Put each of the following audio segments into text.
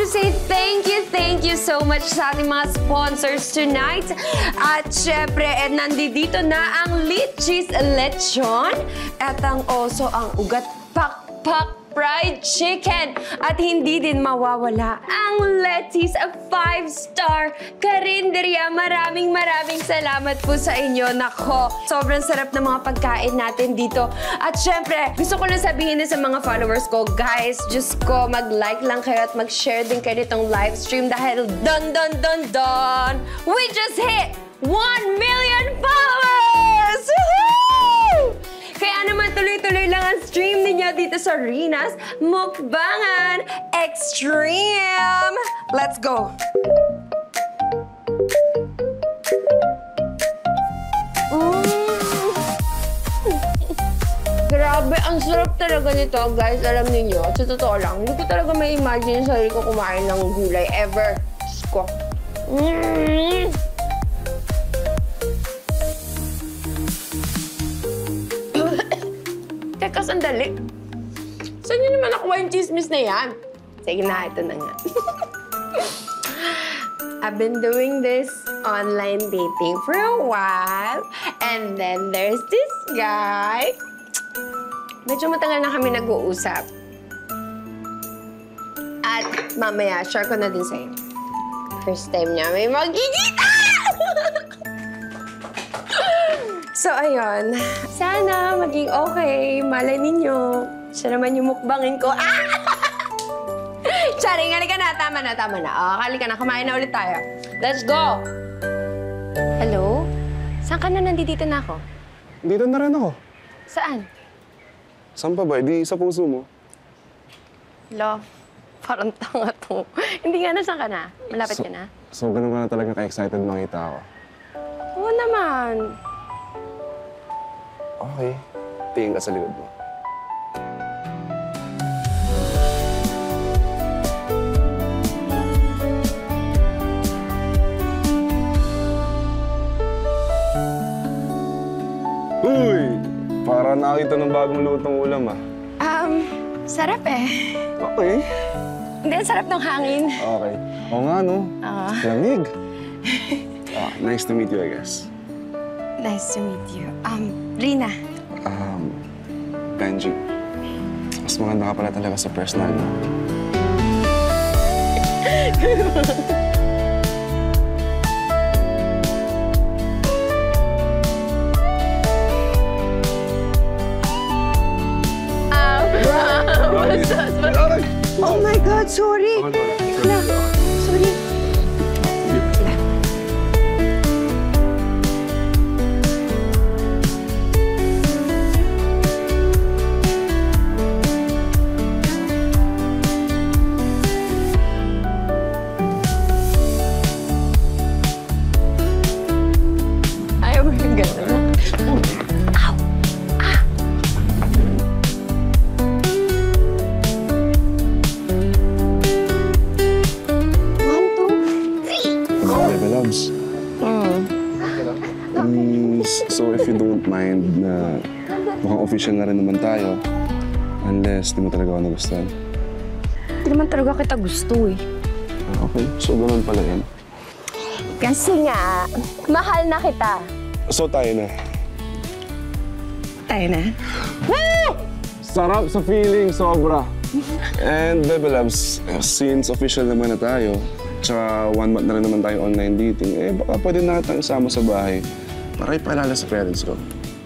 say thank you so much sa ating mga sponsors tonight. At syempre, nandito na ang Litchis Lechon at ang oso ang ugat pakpak fried chicken. At hindi din mawawala ang Letty's 5-star karinderya. Maraming salamat po sa inyo. Nako, sobrang sarap ng mga pagkain natin dito. At syempre, gusto ko lang sabihin din sa mga followers ko, guys, just ko, mag-like lang kayo at mag-share din kayo nitong live stream dahil dun! We just hit 1 million followers! Woohoo! Kaya naman tuloy-tuloy lang ang stream ninyo dito sa Rina's Mukbangan Extreme! Let's go! Grabe, ang sarap talaga nito, guys. Alam niyo, sa totoo lang, hindi ko talaga may imagine sa sarili ko kumain ng gulay ever. Diyos ko. Teka, sandali. Saan nyo naman nakuha yung chismis na yan? Sige na, ito na nga. I've been doing this online dating for a while. And then there's this guy. Medyo matagal na kami nag-uusap. At mamaya, share ko na din sa'yo. First time niya may magkikita! So, ayun. Sana maging okay. Malay ninyo. Siya naman yung mukbangin ko. Ah! Charing, halika na. Tama na. Halika na. Kumain na ulit tayo. Let's go! Hello? Saan ka na? Nandito na ako. Dito na rin ako. Saan? Saan pa ba? Di sa puso mo. Love, parang tanga to. Hindi nga na, saan ka na? Malapit ka na? So, ganun ka na talaga ka-excited makita ako. Oo naman. Okay. Tingin ka sa likod mo. Uy! Para nakita ng bagong lutong ulam, ah. Sarap eh. Okay. Hindi, sarap ng hangin. Okay. Oo nga, no? Lamig. Nice to meet you, I guess. Nice to meet you. Rina. Benji. Mas maganda ka pala talaga sa personal, no? Oh my God, sorry. Sorry. Ayaw mo yung gano'n. Ow! Ah! Loves. So if you don't mind na mukhang official na rin naman tayo, unless di mo talaga ako nagustuhan. Hindi naman talaga kita gusto eh. Okay, so ganun pala yan. Kasi nga, mahal na kita. So tayo na. Tayo na? Woo! Sarap sa feeling, sobra. And Bebe Loves, since official naman na tayo, tsaka 1 month na rin naman tayo online dating, eh baka pwede na tayong sama sa bahay para ipaalala sa parents ko.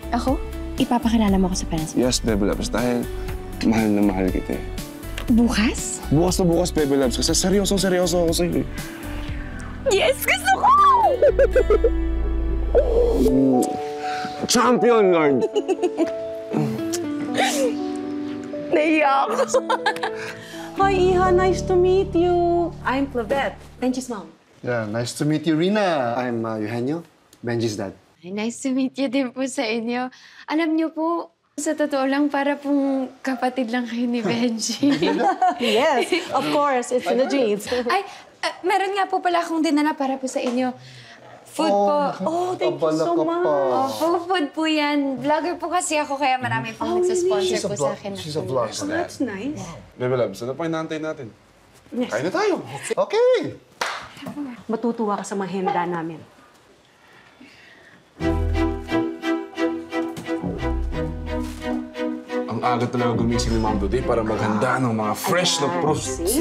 Ako? Ipapakilala mo ako sa parents mo? Yes, Bebe Loves, dahil mahal na mahal kita eh. Bukas? Bukas na bukas, Bebe Loves, kasi seryosong seryoso ako sa'yo eh. Yes! Gusto ko! Champion, Lord! Naiyak ako. Hi, Iha. Nice to meet you. I'm Clavette, Benji's mom. Yeah, nice to meet you, Rina. I'm Eugenio, Benji's dad. Nice to meet you din po sa inyo. Alam niyo po, sa totoo lang, para pong kapatid lang kayo ni Benji. Yes, of course. It's in the genes. Ay, meron nga po pala akong dinala para po sa inyo. Food po. Oh, thank you so much. Food po yan. Vlogger po kasi ako, kaya marami pong nagsasponsor po sa akin. She's a vlogger. Oh, that's nice. Bebe Loves, ano pa inaantay natin? Kain na tayo. Okay. Matutuwa ka sa mga handa namin. Ang aga talaga gumising ni Ma'am today para maghanda ng mga fresh na fruits. See?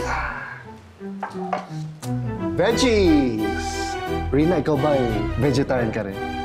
Veggies! Rina, ikaw ba ay vegetarian ka rin?